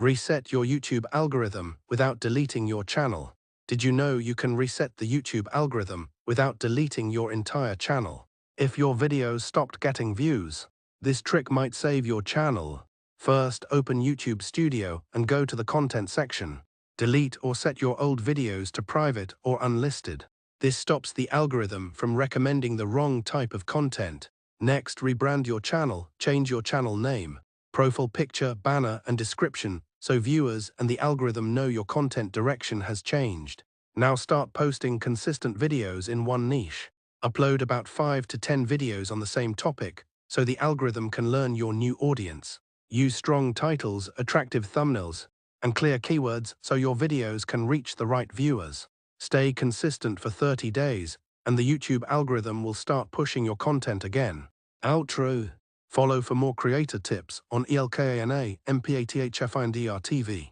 Reset your YouTube algorithm without deleting your channel. Did you know you can reset the YouTube algorithm without deleting your entire channel? If your videos stopped getting views, this trick might save your channel. First, open YouTube Studio and go to the content section. Delete or set your old videos to private or unlisted. This stops the algorithm from recommending the wrong type of content. Next, rebrand your channel, change your channel name, profile picture, banner, and description so viewers and the algorithm know your content direction has changed. Now start posting consistent videos in one niche. Upload about 5 to 10 videos on the same topic so the algorithm can learn your new audience. Use strong titles, attractive thumbnails, and clear keywords so your videos can reach the right viewers. Stay consistent for 30 days, and the YouTube algorithm will start pushing your content again. Outro. Follow for more creator tips on Elkana MPATHFINDR TV.